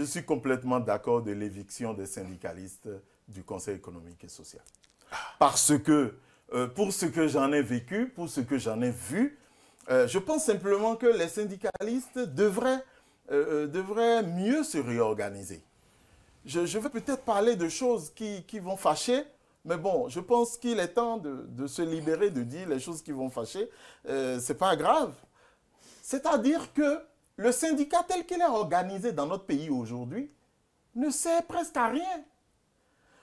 suis complètement d'accord de l'éviction des syndicalistes du Conseil économique et social. Parce que, pour ce que j'en ai vécu, pour ce que j'en ai vu, je pense simplement que les syndicalistes devraient mieux se réorganiser. Je vais peut-être parler de choses qui vont fâcher, mais bon, je pense qu'il est temps de se libérer, de dire les choses qui vont fâcher. C'est pas grave. C'est-à-dire que le syndicat tel qu'il est organisé dans notre pays aujourd'hui ne sert presque à rien.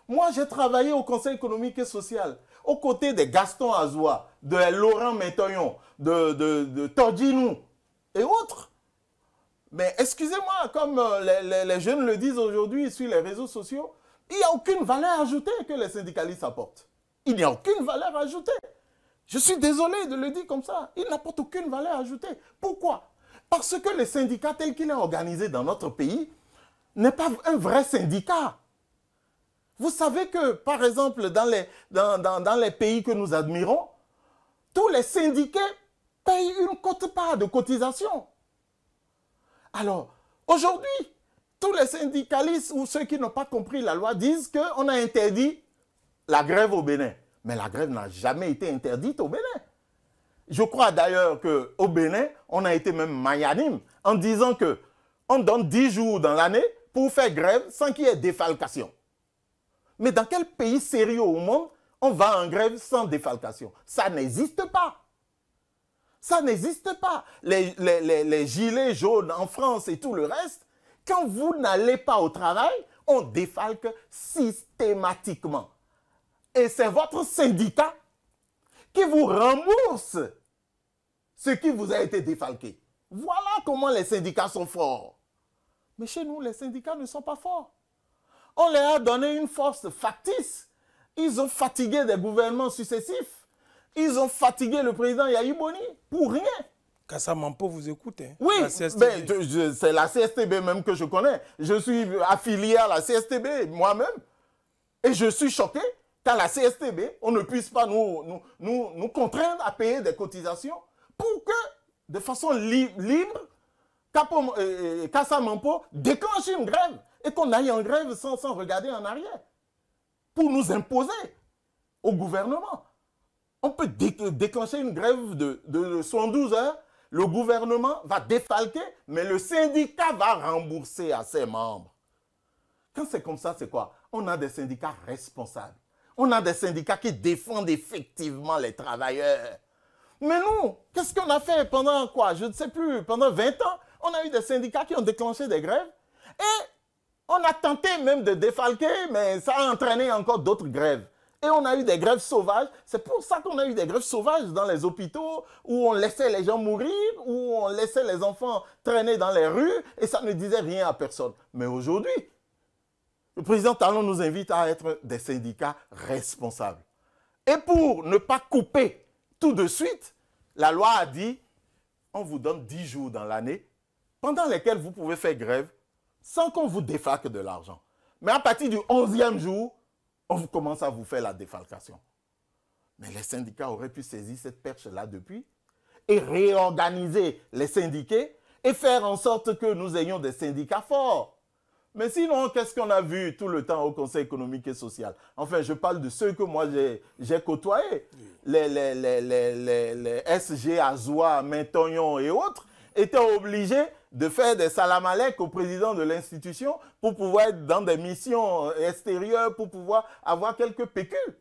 Moi, j'ai travaillé au Conseil économique et social, aux côtés de Gaston Azoua, de Laurent Métoyon, de Tordjinou et autres. Mais excusez-moi, comme les jeunes le disent aujourd'hui sur les réseaux sociaux, il n'y a aucune valeur ajoutée que les syndicalistes apportent. Il n'y a aucune valeur ajoutée. Je suis désolé de le dire comme ça. Ils n'apportent aucune valeur ajoutée. Pourquoi? Parce que le syndicat tel qu'il est organisé dans notre pays n'est pas un vrai syndicat. Vous savez que, par exemple, dans les pays que nous admirons, tous les syndiqués payent une quote-part de cotisation. Alors, aujourd'hui, tous les syndicalistes ou ceux qui n'ont pas compris la loi disent qu'on a interdit la grève au Bénin. Mais la grève n'a jamais été interdite au Bénin. Je crois d'ailleurs qu'au Bénin, on a été même magnanime en disant qu'on donne 10 jours dans l'année pour faire grève sans qu'il y ait défalcation. Mais dans quel pays sérieux au monde on va en grève sans défalcation? Ça n'existe pas. Ça n'existe pas. Les gilets jaunes en France et tout le reste, quand vous n'allez pas au travail, on défalque systématiquement. Et c'est votre syndicat qui vous rembourse ce qui vous a été défalqué. Voilà comment les syndicats sont forts. Mais chez nous, les syndicats ne sont pas forts. On leur a donné une force factice. Ils ont fatigué des gouvernements successifs. Ils ont fatigué le président Yahi Boni pour rien. Kassa Mampo vous écoute. Hein, oui, c'est la CSTB même que je connais. Je suis affilié à la CSTB moi-même. Et je suis choqué qu'à la CSTB, on ne puisse pas nous contraindre à payer des cotisations pour que, de façon libre, Kassa Mampo déclenche une grève et qu'on aille en grève sans regarder en arrière pour nous imposer au gouvernement. On peut déclencher une grève de 72 heures, le gouvernement va défalquer, mais le syndicat va rembourser à ses membres. Quand c'est comme ça, c'est quoi? On a des syndicats responsables. On a des syndicats qui défendent effectivement les travailleurs. Mais nous, qu'est-ce qu'on a fait pendant quoi? Je ne sais plus, pendant 20 ans, on a eu des syndicats qui ont déclenché des grèves et on a tenté même de défalquer, mais ça a entraîné encore d'autres grèves. Et on a eu des grèves sauvages. C'est pour ça qu'on a eu des grèves sauvages dans les hôpitaux où on laissait les gens mourir, où on laissait les enfants traîner dans les rues et ça ne disait rien à personne. Mais aujourd'hui, le président Talon nous invite à être des syndicats responsables. Et pour ne pas couper tout de suite, la loi a dit, on vous donne 10 jours dans l'année pendant lesquels vous pouvez faire grève sans qu'on vous défalque de l'argent. Mais à partir du 11e jour, on commence à vous faire la défalcation. Mais les syndicats auraient pu saisir cette perche-là depuis et réorganiser les syndiqués et faire en sorte que nous ayons des syndicats forts. Mais sinon, qu'est-ce qu'on a vu tout le temps au Conseil économique et social? Enfin, je parle de ceux que moi j'ai côtoyés. Les SG, Azoua, Métoyon et autres étaient obligés de faire des salam alek au président de l'institution pour pouvoir être dans des missions extérieures, pour pouvoir avoir quelques pécules.